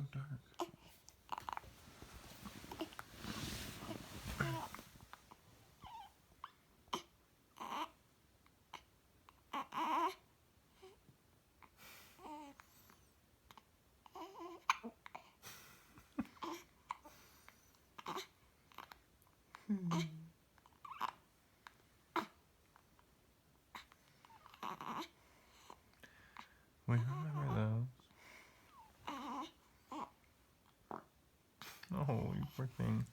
so dark? We remember those. Oh, you poor thing.